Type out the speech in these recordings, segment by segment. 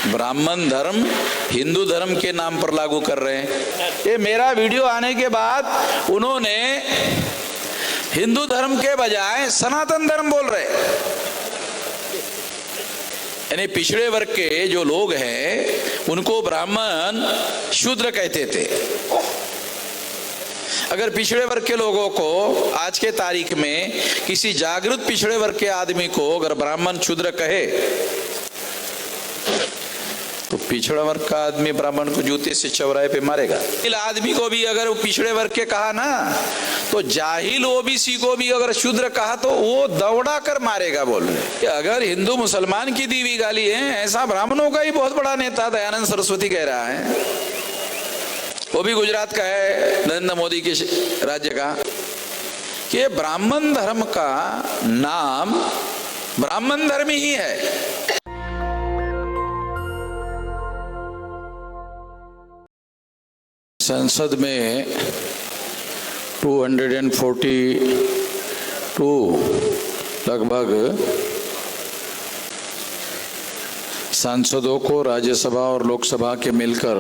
ब्राह्मण धर्म हिंदू धर्म के नाम पर लागू कर रहे हैं। ये मेरा वीडियो आने के बाद उन्होंने हिंदू धर्म के बजाय सनातन धर्म बोल रहे, यानी पिछड़े वर्ग के जो लोग हैं उनको ब्राह्मण शूद्र कहते थे। अगर पिछड़े वर्ग के लोगों को आज के तारीख में किसी जागृत पिछड़े वर्ग के आदमी को अगर ब्राह्मण शूद्र कहे तो पिछड़ा वर्ग का आदमी ब्राह्मण को जूते से चौराहे पे मारेगा। इस आदमी को भी अगर पिछड़े वर्ग के कहा ना तो जाहिल ओबीसी को भी अगर शूद्र कहा तो वो दौड़ा कर मारेगा। बोल रहे अगर हिंदू मुसलमान की दी हुई गाली है, ऐसा ब्राह्मणों का ही बहुत बड़ा नेता दयानंद सरस्वती कह रहा है, वो भी गुजरात का है, नरेंद्र मोदी के राज्य का, कि ब्राह्मण धर्म का नाम ब्राह्मण धर्म ही है। संसद में 242 लगभग सांसदों को राज्यसभा और लोकसभा के मिलकर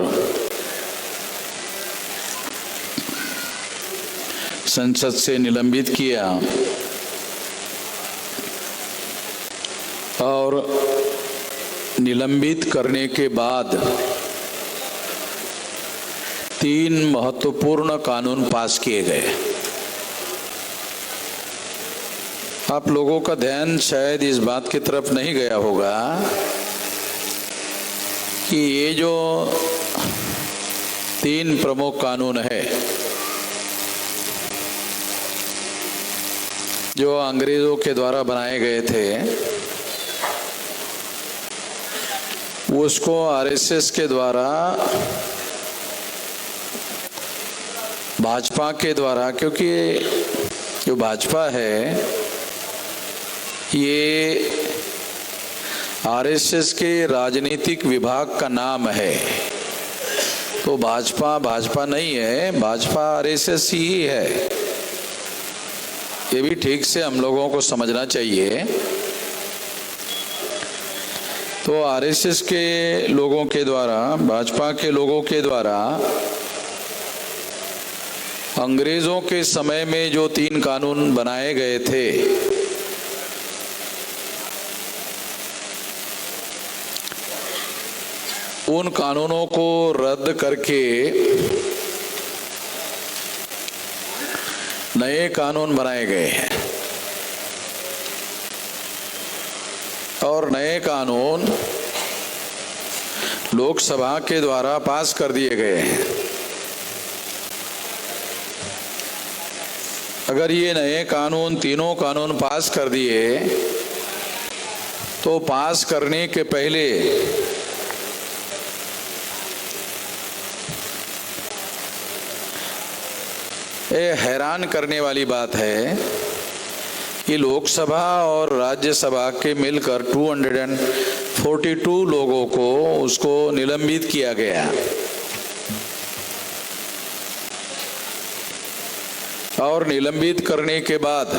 संसद से निलंबित किया और निलंबित करने के बाद 3 महत्वपूर्ण कानून पास किए गए। आप लोगों का ध्यान शायद इस बात की तरफ नहीं गया होगा कि ये जो 3 प्रमुख कानून है जो अंग्रेजों के द्वारा बनाए गए थे, उसको आरएसएस के द्वारा भाजपा के द्वारा, क्योंकि जो भाजपा है ये आरएसएस के राजनीतिक विभाग का नाम है, तो भाजपा नहीं है, भाजपा आरएसएस ही है। ये भी ठीक से हम लोगों को समझना चाहिए। तो आरएसएस के लोगों के द्वारा, भाजपा के लोगों के द्वारा अंग्रेजों के समय में जो 3 कानून बनाए गए थे, उन कानूनों को रद्द करके नए कानून बनाए गए हैं और नए कानून लोकसभा के द्वारा पास कर दिए गए हैं। अगर ये नए कानून, तीनों कानून पास कर दिए तो पास करने के पहले ये हैरान करने वाली बात है कि लोकसभा और राज्यसभा के मिलकर 242 लोगों को उसको निलंबित किया गया और निलंबित करने के बाद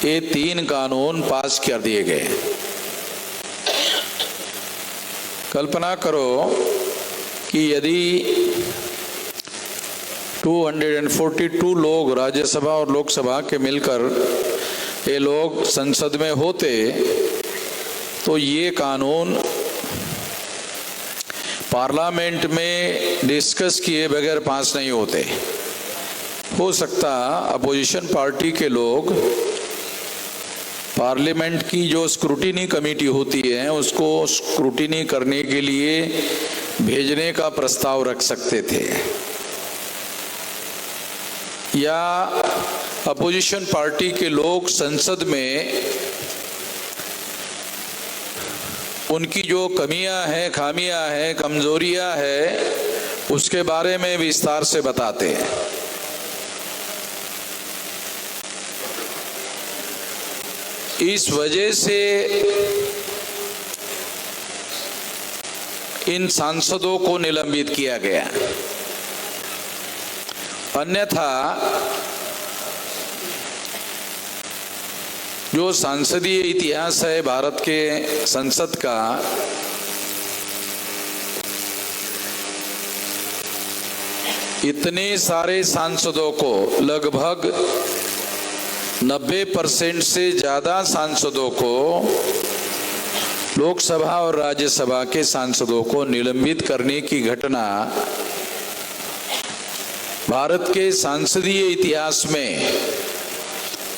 ये 3 कानून पास कर दिए गए। कल्पना करो कि यदि 242 लोग राज्यसभा और लोकसभा के मिलकर ये लोग संसद में होते तो ये कानून पार्लियामेंट में डिस्कस किए बगैर पास नहीं होते। हो सकता अपोजिशन पार्टी के लोग पार्लियामेंट की जो स्क्रूटिनी कमेटी होती है उसको स्क्रूटिनी करने के लिए भेजने का प्रस्ताव रख सकते थे, या अपोजिशन पार्टी के लोग संसद में उनकी जो कमियां हैं, खामियां हैं, कमजोरियां हैं, उसके बारे में विस्तार से बताते हैं। इस वजह से इन सांसदों को निलंबित किया गया। अन्यथा जो संसदीय इतिहास है भारत के संसद का, इतने सारे सांसदों को, लगभग 90% से ज्यादा सांसदों को, लोकसभा और राज्यसभा के सांसदों को निलंबित करने की घटना भारत के संसदीय इतिहास में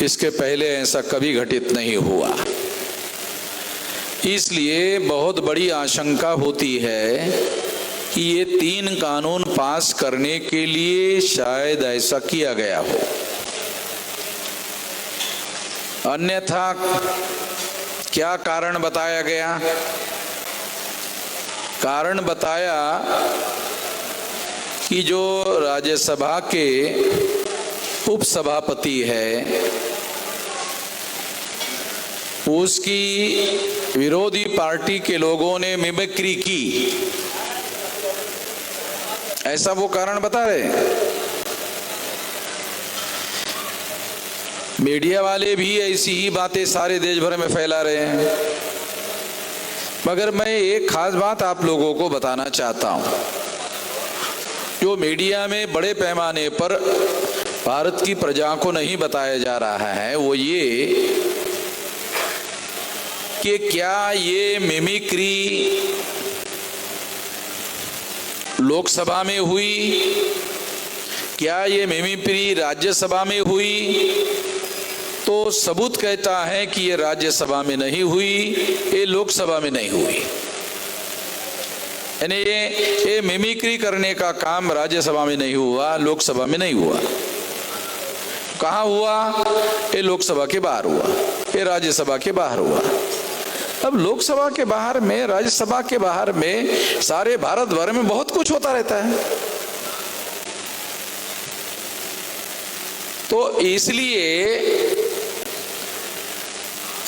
इसके पहले ऐसा कभी घटित नहीं हुआ। इसलिए बहुत बड़ी आशंका होती है कि ये 3 कानून पास करने के लिए शायद ऐसा किया गया हो, अन्यथा क्या कारण बताया गया? कारण बताया कि जो राज्यसभा के उपसभापति है उसकी विरोधी पार्टी के लोगों ने मिमिक्री की, ऐसा वो कारण बता रहे हैं। मीडिया वाले भी ऐसी ही बातें सारे देश भर में फैला रहे हैं, मगर मैं एक खास बात आप लोगों को बताना चाहता हूं। जो मीडिया में बड़े पैमाने पर भारत की प्रजा को नहीं बताया जा रहा है वो ये कि क्या ये मिमिक्री लोकसभा में हुई, क्या ये मिमिक्री राज्यसभा में हुई? तो सबूत कहता है कि ये राज्यसभा में नहीं हुई, ये लोकसभा में नहीं हुई। यानी ये मिमिक्री करने का काम राज्यसभा में नहीं हुआ, लोकसभा में नहीं हुआ। कहाँ हुआ? ये लोकसभा के बाहर हुआ, ये राज्यसभा के बाहर हुआ। अब लोकसभा के बाहर में, राज्यसभा के बाहर में, सारे भारत भर में बहुत कुछ होता रहता है। तो इसलिए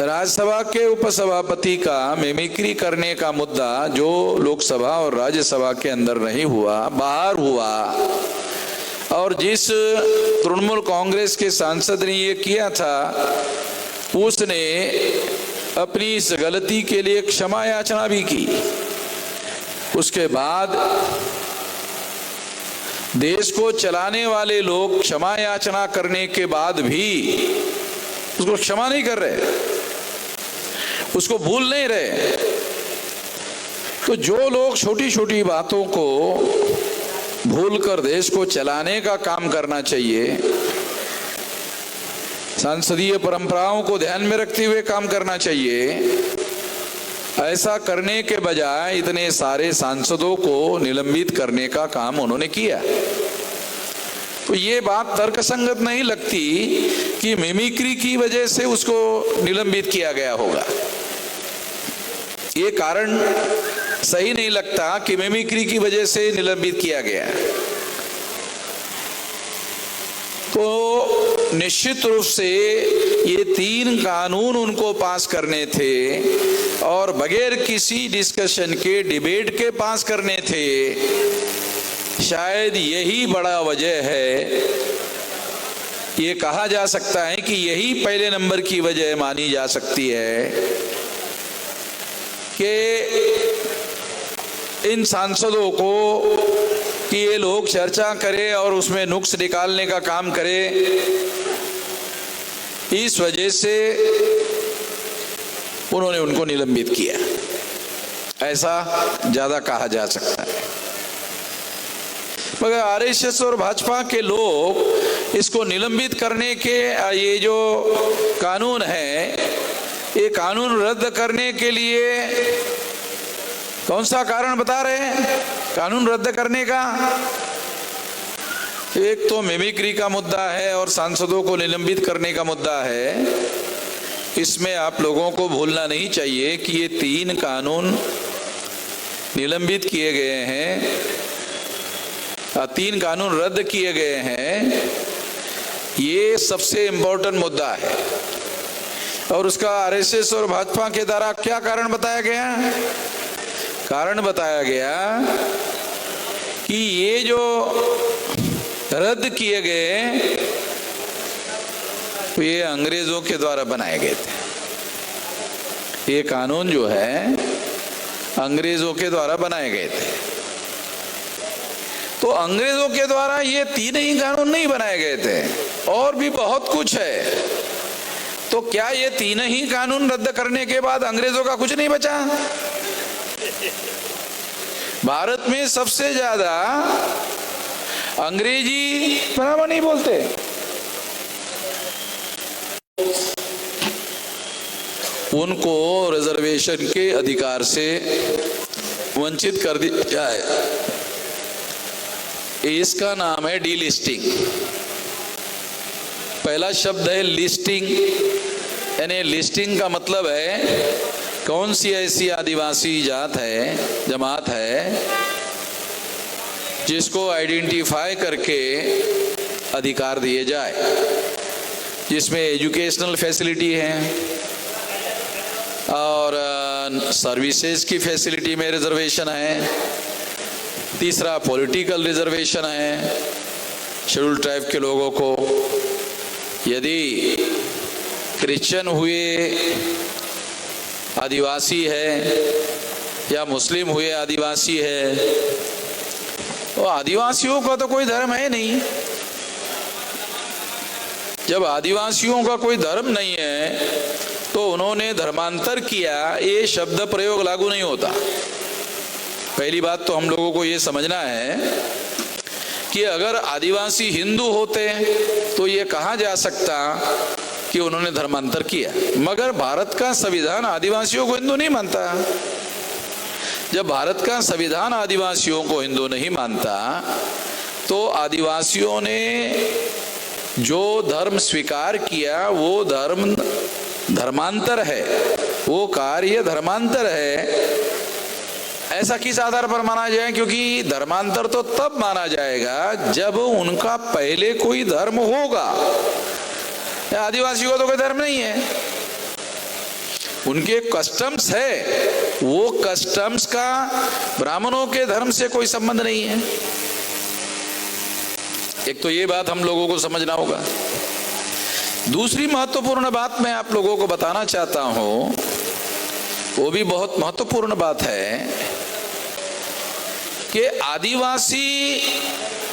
राज्यसभा के उपसभापति का मिमिक्री करने का मुद्दा जो लोकसभा और राज्यसभा के अंदर नहीं हुआ, बाहर हुआ, और जिस तृणमूल कांग्रेस के सांसद ने ये किया था उसने अपनी इस गलती के लिए क्षमा याचना भी की। उसके बाद देश को चलाने वाले लोग क्षमा याचना करने के बाद भी उसको क्षमा नहीं कर रहे, उसको भूल नहीं रहे। तो जो लोग छोटी छोटी बातों को भूलकर देश को चलाने का काम करना चाहिए, संसदीय परंपराओं को ध्यान में रखते हुए काम करना चाहिए, ऐसा करने के बजाय इतने सारे सांसदों को निलंबित करने का काम उन्होंने किया। तो ये बात तर्कसंगत नहीं लगती कि मिमिक्री की वजह से उसको निलंबित किया गया होगा। ये कारण सही नहीं लगता कि मिमिक्री की वजह से निलंबित किया गया। तो निश्चित रूप से ये 3 कानून उनको पास करने थे और बगैर किसी डिस्कशन के, डिबेट के पास करने थे। शायद यही बड़ा वजह है, ये कहा जा सकता है कि यही पहले नंबर की वजह मानी जा सकती है कि इन सांसदों को कि ये लोग चर्चा करें और उसमें नुक्स निकालने का काम करें, इस वजह से उन्होंने उनको निलंबित किया, ऐसा ज्यादा कहा जा सकता है। मगर आरएसएस और भाजपा के लोग इसको निलंबित करने के ये जो कानून है, ये कानून रद्द करने के लिए कौन सा कारण बता रहे हैं कानून रद्द करने का? एक तो मिमिक्री का मुद्दा है और सांसदों को निलंबित करने का मुद्दा है। इसमें आप लोगों को भूलना नहीं चाहिए कि ये 3 कानून निलंबित किए गए हैं, 3 कानून रद्द किए गए हैं। ये सबसे इम्पोर्टेंट मुद्दा है और उसका आरएसएस और भाजपा के द्वारा क्या कारण बताया गया? कारण बताया गया कि ये जो रद्द किए गए ये अंग्रेजों के द्वारा बनाए गए थे। ये कानून जो है अंग्रेजों के द्वारा बनाए गए थे। तो अंग्रेजों के द्वारा ये 3 ही कानून नहीं बनाए गए थे, और भी बहुत कुछ है। तो क्या ये 3 ही कानून रद्द करने के बाद अंग्रेजों का कुछ नहीं बचा? भारत में सबसे ज्यादा अंग्रेजी ब्राह्मण नहीं बोलते। उनको रिजर्वेशन के अधिकार से वंचित कर दिया जाए। इसका नाम है डीलिस्टिंग। पहला शब्द है लिस्टिंग, यानी लिस्टिंग का मतलब है कौन सी ऐसी आदिवासी जात है, जमात है, जिसको आइडेंटिफाई करके अधिकार दिए जाए, जिसमें एजुकेशनल फैसिलिटी है और सर्विसेज की फैसिलिटी में रिजर्वेशन है। तीसरा पॉलिटिकल रिजर्वेशन है शेड्यूल ट्राइब के लोगों को। यदि क्रिश्चियन हुए आदिवासी है या मुस्लिम हुए आदिवासी है, तो आदिवासियों का तो कोई धर्म है नहीं। जब आदिवासियों का कोई धर्म नहीं है तो उन्होंने धर्मांतर किया, ये शब्द प्रयोग लागू नहीं होता। पहली बात तो हम लोगों को ये समझना है कि अगर आदिवासी हिंदू होते तो ये कहा जा सकता कि उन्होंने धर्मांतर किया, मगर भारत का संविधान आदिवासियों को हिंदू नहीं मानता। जब भारत का संविधान आदिवासियों को हिंदू नहीं मानता तो आदिवासियों ने जो धर्म स्वीकार किया वो धर्म धर्मांतर है, वो कार्य धर्मांतर है। ऐसा किस आधार पर माना जाए? क्योंकि धर्मांतर तो तब माना जाएगा जब उनका पहले कोई धर्म होगा। आदिवासी को तो कोई धर्म नहीं है, उनके कस्टम्स है, वो कस्टम्स का ब्राह्मणों के धर्म से कोई संबंध नहीं है। एक तो ये बात हम लोगों को समझना होगा। दूसरी महत्वपूर्ण बात मैं आप लोगों को बताना चाहता हूं, वो भी बहुत महत्वपूर्ण बात है कि आदिवासी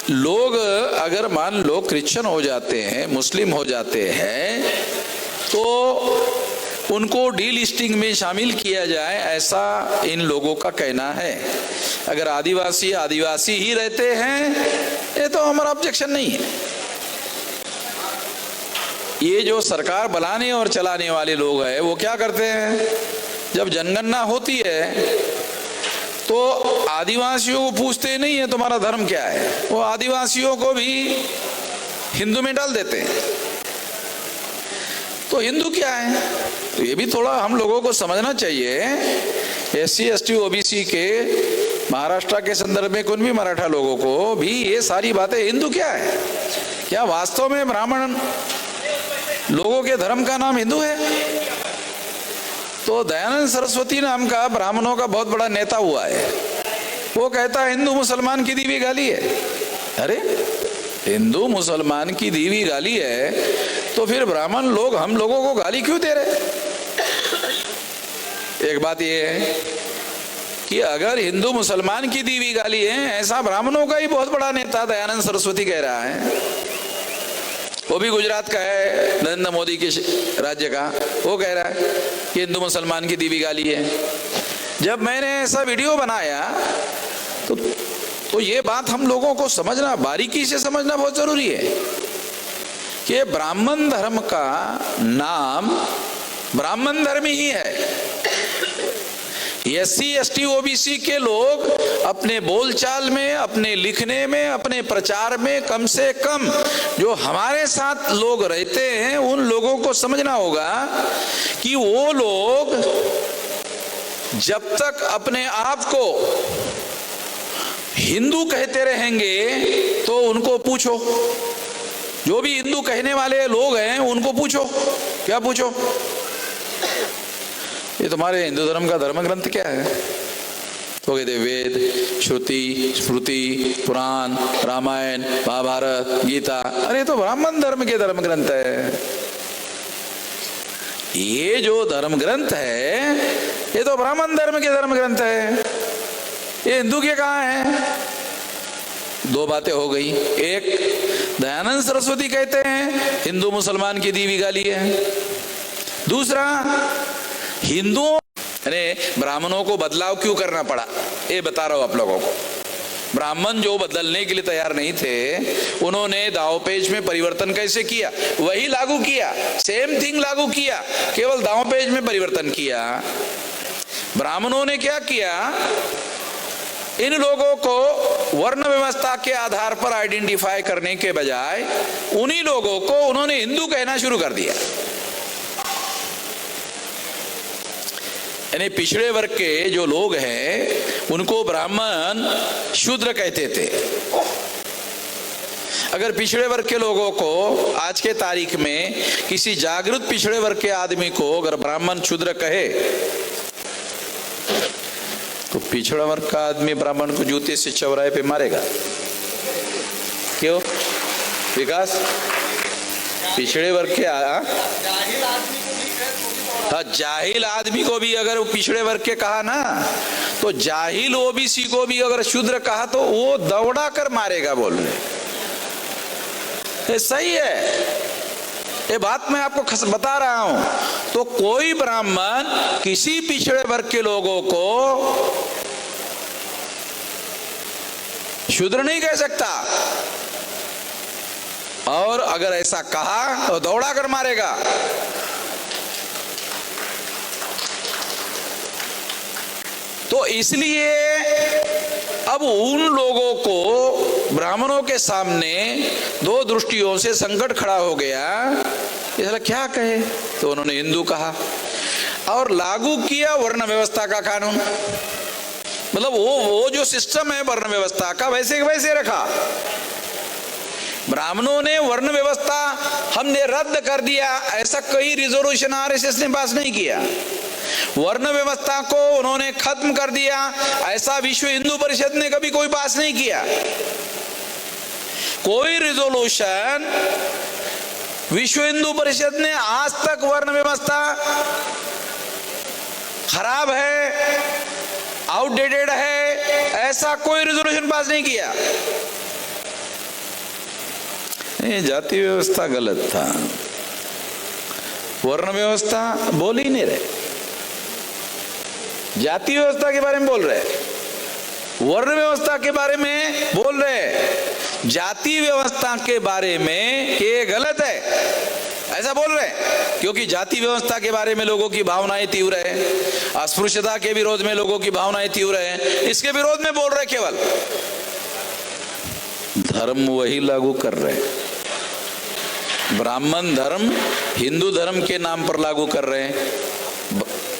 लोग अगर मान लो क्रिश्चियन हो जाते हैं, मुस्लिम हो जाते हैं, तो उनको डीलिस्टिंग में शामिल किया जाए, ऐसा इन लोगों का कहना है। अगर आदिवासी आदिवासी ही रहते हैं, ये तो हमारा ऑब्जेक्शन नहीं है। ये जो सरकार बनाने और चलाने वाले लोग हैं वो क्या करते हैं, जब जनगणना होती है तो आदिवासियों को पूछते नहीं है तुम्हारा धर्म क्या है, वो आदिवासियों को भी हिंदू में डाल देते हैं। तो हिंदू क्या है, तो ये भी थोड़ा हम लोगों को समझना चाहिए। SC ST OBC के महाराष्ट्र के संदर्भ में कुछ भी मराठा लोगों को भी ये सारी बातें, हिंदू क्या है, क्या वास्तव में ब्राह्मण लोगों के धर्म का नाम हिंदू है? तो दयानंद सरस्वती नाम का ब्राह्मणों का बहुत बड़ा नेता हुआ है, वो कहता है हिंदू मुसलमान की दी हुई गाली है। अरे हिंदू मुसलमान की दी हुई गाली है तो फिर ब्राह्मण लोग हम लोगों को गाली क्यों दे रहे? एक बात ये है कि अगर हिंदू मुसलमान की दी हुई गाली है, ऐसा ब्राह्मणों का ही बहुत बड़ा नेता दयानंद सरस्वती कह रहा है, वो भी गुजरात का है, नरेंद्र मोदी के राज्य का, वो कह रहा है कि हिंदू मुसलमान की दी हुई गाली है। जब मैंने ऐसा वीडियो बनाया तो ये बात हम लोगों को समझना, बारीकी से समझना बहुत जरूरी है कि ब्राह्मण धर्म का नाम ब्राह्मण धर्म ही है। SC ST OBC के लोग अपने बोलचाल में, अपने लिखने में, अपने प्रचार में कम से कम जो हमारे साथ लोग रहते हैं उन लोगों को समझना होगा कि वो लोग जब तक अपने आप को हिंदू कहते रहेंगे तो उनको पूछो, जो भी हिंदू कहने वाले लोग हैं उनको पूछो, क्या पूछो, ये तुम्हारे हिंदू धर्म का धर्म ग्रंथ क्या है? तो कहते वेद, श्रुति, स्मृति, पुराण, रामायण, महाभारत, गीता। अरे तो ब्राह्मण धर्म के धर्म ग्रंथ है। ये जो धर्म ग्रंथ है ये तो ब्राह्मण धर्म के धर्म ग्रंथ है, ये हिंदू के कहाँ है? दो बातें हो गई। एक, दयानंद सरस्वती कहते हैं हिंदू मुसलमान की दी हुई गाली है। दूसरा, हिंदुओं ने ब्राह्मणों को बदलाव क्यों करना पड़ा, ये बता रहा हूं आप लोगों को। ब्राह्मण जो बदलने के लिए तैयार नहीं थे, उन्होंने दांवपेच में परिवर्तन कैसे किया, वही लागू किया, सेम थिंग लागू किया, केवल दांवपेच में परिवर्तन किया। ब्राह्मणों ने क्या किया, इन लोगों को वर्ण व्यवस्था के आधार पर आइडेंटिफाई करने के बजाय उन्हीं लोगों को उन्होंने हिंदू कहना शुरू कर दिया। यानी पिछड़े वर्ग के जो लोग हैं उनको ब्राह्मण शूद्र कहते थे। अगर पिछड़े वर्ग के लोगों को आज के तारीख में किसी जागृत पिछड़े वर्ग के आदमी को अगर ब्राह्मण शूद्र कहे तो पिछड़ा वर्ग का आदमी ब्राह्मण को जूते से चौराहे पे मारेगा। क्यों विकास? पिछड़े वर्ग के जाहिल आदमी को भी अगर पिछड़े वर्ग के कहा ना, तो जाहिल ओबीसी को भी अगर शूद्र कहा तो वो दौड़ा कर मारेगा बोल रहे। ये सही है, ये बात मैं आपको बता रहा हूं। तो कोई ब्राह्मण किसी पिछड़े वर्ग के लोगों को शूद्र नहीं कह सकता, और अगर ऐसा कहा तो दौड़ा कर मारेगा। तो इसलिए अब उन लोगों को ब्राह्मणों के सामने दो दृष्टियों से संकट खड़ा हो गया, इसलिए क्या कहे, तो उन्होंने हिंदू कहा और लागू किया वर्ण व्यवस्था का कानून। मतलब वो जो सिस्टम है वर्ण व्यवस्था का वैसे वैसे रखा। ब्राह्मणों ने वर्ण व्यवस्था हमने रद्द कर दिया, ऐसा कोई रिजोल्यूशन आरएसएस ने पास नहीं किया। वर्ण व्यवस्था को उन्होंने खत्म कर दिया, ऐसा विश्व हिंदू परिषद ने कभी कोई पास नहीं किया। कोई रिजोल्यूशन विश्व हिंदू परिषद ने आज तक वर्ण व्यवस्था खराब है, आउटडेटेड है, ऐसा कोई रिजोल्यूशन पास नहीं किया। ये जाति व्यवस्था गलत था, वर्ण व्यवस्था बोल ही नहीं रहे। जाति व्यवस्था के बारे में बोल रहे, वर्ण व्यवस्था के बारे में बोल रहे, जाति व्यवस्था के बारे में ये गलत है ऐसा बोल रहे। क्योंकि जाति व्यवस्था के बारे में लोगों की भावनाएं तीव्र है, अस्पृश्यता के विरोध में लोगों की भावनाएं तीव्र है, इसके विरोध में बोल रहे। केवल धर्म वही लागू कर रहे, ब्राह्मण धर्म हिंदू धर्म के नाम पर लागू कर रहे हैं।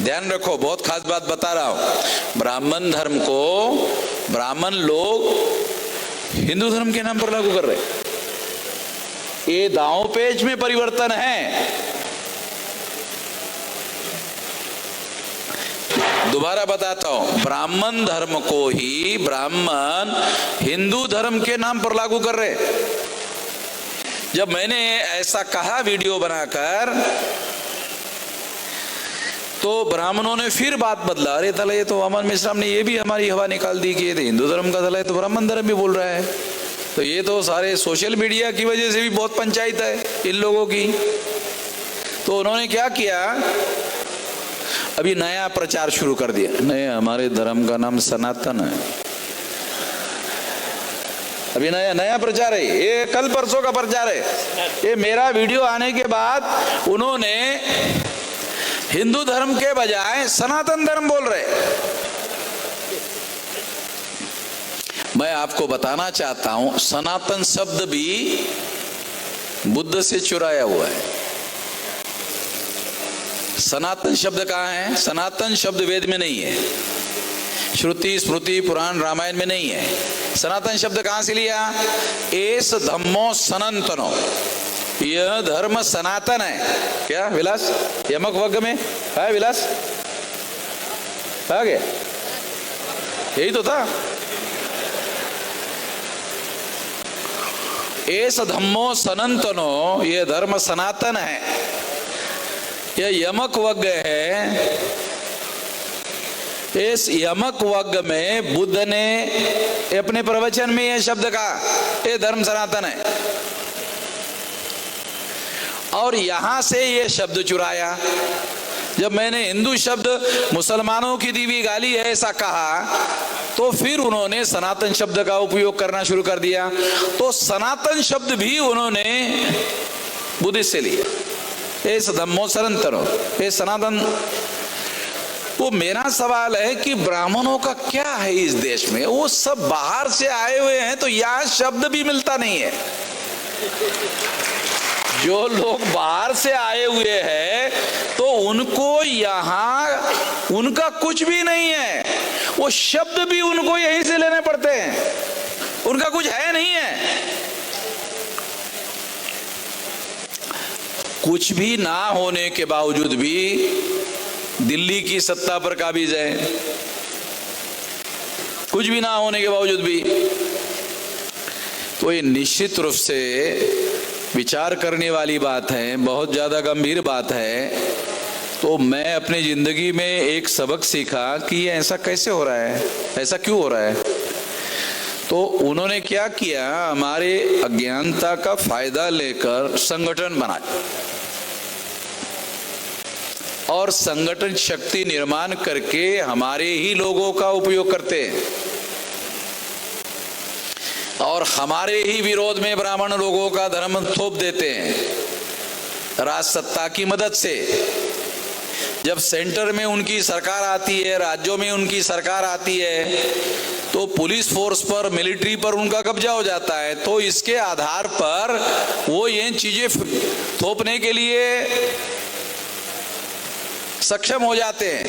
ध्यान रखो, बहुत खास बात बता रहा हूं। ब्राह्मण धर्म को ब्राह्मण लोग हिंदू धर्म के नाम पर लागू कर रहे हैं। ये दांवपेच में परिवर्तन है। दोबारा बताता हूं, ब्राह्मण धर्म को ही ब्राह्मण हिंदू धर्म के नाम पर लागू कर रहे। जब मैंने ऐसा कहा वीडियो बनाकर, तो ब्राह्मणों ने फिर बात बदला। अरे तले ये तो अमर मिश्रा ने ये भी हमारी हवा निकाल दी कि ये तो हिंदू धर्म का तला, तो ब्राह्मण धर्म भी बोल रहा है। तो ये तो सारे सोशल मीडिया की वजह से भी बहुत पंचायत है इन लोगों की। तो उन्होंने क्या किया, अभी नया प्रचार शुरू कर दिया। नहीं, हमारे धर्म का नाम सनातन है। अभी नया प्रचार है, ये कल परसों का प्रचार है। ये मेरा वीडियो आने के बाद उन्होंने हिंदू धर्म के बजाय सनातन धर्म बोल रहे। मैं आपको बताना चाहता हूं, सनातन शब्द भी बुद्ध से चुराया हुआ है। सनातन शब्द कहाँ है? सनातन शब्द वेद में नहीं है, श्रुति स्मृति पुराण रामायण में नहीं है। सनातन शब्द कहाँ से लिया? एस धम्मो सनातनो, यह धर्म सनातन है। क्या विलास? यमक वर्ग में है विलास? आगे यही तो था। एस धम्मो सनातनो, यह धर्म सनातन है। यह यमक वर्ग है। इस यमक वग्ग में बुद्ध ने अपने प्रवचन में यह शब्द कहा, ये धर्म सनातन है, और यहां से यह शब्द चुराया। जब मैंने हिंदू शब्द मुसलमानों की दी हुई गाली है ऐसा कहा, तो फिर उन्होंने सनातन शब्द का उपयोग करना शुरू कर दिया। तो सनातन शब्द भी उन्होंने बुद्धिस्ट से लिया, ये धम्मो सनातनो, ये सनातन। तो मेरा सवाल है कि ब्राह्मणों का क्या है इस देश में? वो सब बाहर से आए हुए हैं, तो यहां शब्द भी मिलता नहीं है। जो लोग बाहर से आए हुए हैं तो उनको यहां उनका कुछ भी नहीं है, वो शब्द भी उनको यहीं से लेने पड़ते हैं, उनका कुछ है नहीं है। कुछ भी ना होने के बावजूद भी दिल्ली की सत्ता पर काबिज है, कुछ भी ना होने के बावजूद भी। तो ये निश्चित रूप से विचार करने वाली बात है, बहुत ज्यादा गंभीर बात है। तो मैं अपनी जिंदगी में एक सबक सीखा कि ऐसा कैसे हो रहा है, ऐसा क्यों हो रहा है। तो उन्होंने क्या किया, हमारे अज्ञानता का फायदा लेकर संगठन बनाया और संगठन शक्ति निर्माण करके हमारे ही लोगों का उपयोग करते हैं और हमारे ही विरोध में ब्राह्मण लोगों का धर्म थोप देते हैं राज सत्ता की मदद से। जब सेंटर में उनकी सरकार आती है, राज्यों में उनकी सरकार आती है, तो पुलिस फोर्स पर, मिलिट्री पर उनका कब्जा हो जाता है। तो इसके आधार पर वो ये चीजें थोपने के लिए सक्षम हो जाते हैं,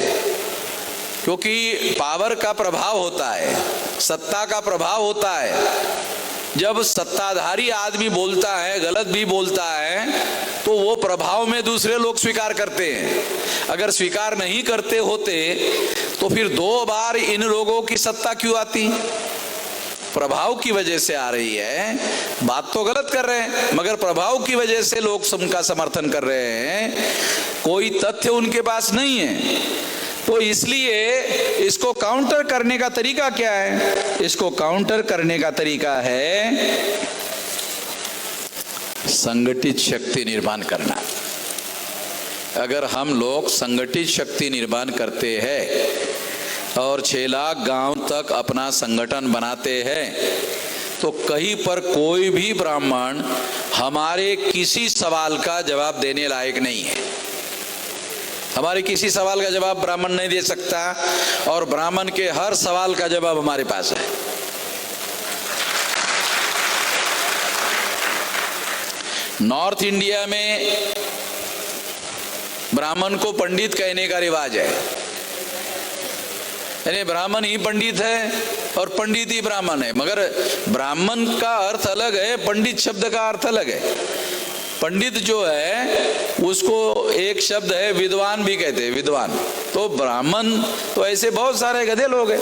क्योंकि पावर का प्रभाव होता है, सत्ता का प्रभाव होता है। जब सत्ताधारी आदमी बोलता है, गलत भी बोलता है, तो वो प्रभाव में दूसरे लोग स्वीकार करते हैं। अगर स्वीकार नहीं करते होते तो फिर 2 बार इन लोगों की सत्ता क्यों आती? प्रभाव की वजह से आ रही है। बात तो गलत कर रहे हैं, मगर प्रभाव की वजह से लोग उनका समर्थन कर रहे हैं, कोई तथ्य उनके पास नहीं है। तो इसलिए इसको काउंटर करने का तरीका क्या है? इसको काउंटर करने का तरीका है संगठित शक्ति निर्माण करना। अगर हम लोग संगठित शक्ति निर्माण करते हैं और 6 लाख गांव तक अपना संगठन बनाते हैं, तो कहीं पर कोई भी ब्राह्मण हमारे किसी सवाल का जवाब देने लायक नहीं है। हमारे किसी सवाल का जवाब ब्राह्मण नहीं दे सकता, और ब्राह्मण के हर सवाल का जवाब हमारे पास है। नॉर्थ इंडिया में ब्राह्मण को पंडित कहने का रिवाज है, यानी ब्राह्मण ही पंडित है और पंडित ही ब्राह्मण है। मगर ब्राह्मण का अर्थ अलग है, पंडित शब्द का अर्थ अलग है। पंडित जो है उसको एक शब्द है विद्वान भी कहते हैं, विद्वान। तो ब्राह्मण तो ऐसे बहुत सारे गधे लोग हैं,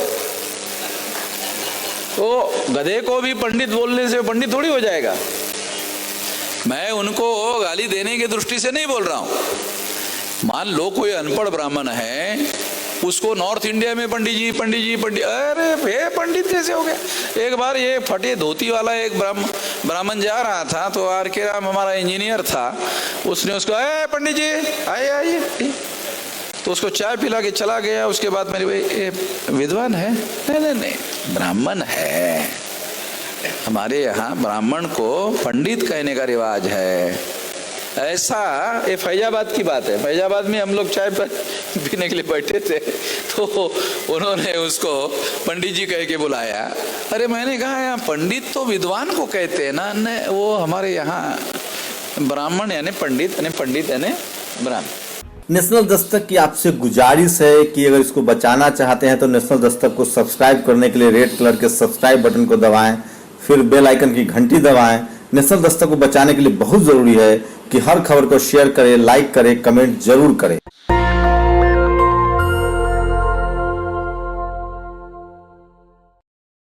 तो गधे को भी पंडित बोलने से पंडित थोड़ी हो जाएगा। मैं उनको गाली देने की दृष्टि से नहीं बोल रहा हूं। मान लो कोई अनपढ़ ब्राह्मण है, उसको नॉर्थ इंडिया में पंडित जी पंडित जी पंडित, अरे भे पंडित कैसे हो गया? एक बार ये फटे धोती वाला एक ब्राह्मण जा रहा था, तो आर के राम हमारा इंजीनियर था, उसने उसको अरे पंडित जी आइए आइए, तो उसको चाय पिला के चला गया। उसके बाद मेरे भाई विद्वान है? नहीं, ब्राह्मण है। हमारे यहाँ ब्राह्मण को पंडित कहने का रिवाज है। ऐसा ये फैजाबाद की बात है। फैजाबाद में हम लोग चाय पीने के लिए बैठे थे, तो उन्होंने उसको पंडित जी कह के बुलाया। अरे मैंने कहा यहाँ पंडित तो विद्वान को कहते हैं ना, नहीं वो हमारे यहाँ ब्राह्मण यानी पंडित यानी ब्राह्मण। नेशनल दस्तक की आपसे गुजारिश है कि अगर इसको बचाना चाहते हैं तो नेशनल दस्तक को सब्सक्राइब करने के लिए रेड कलर के सब्सक्राइब बटन को दबाएं, फिर बेल आइकन की घंटी दबाएं। नेशनल दस्तक को बचाने के लिए बहुत जरूरी है कि हर खबर को शेयर करें, लाइक करें, कमेंट जरूर करें।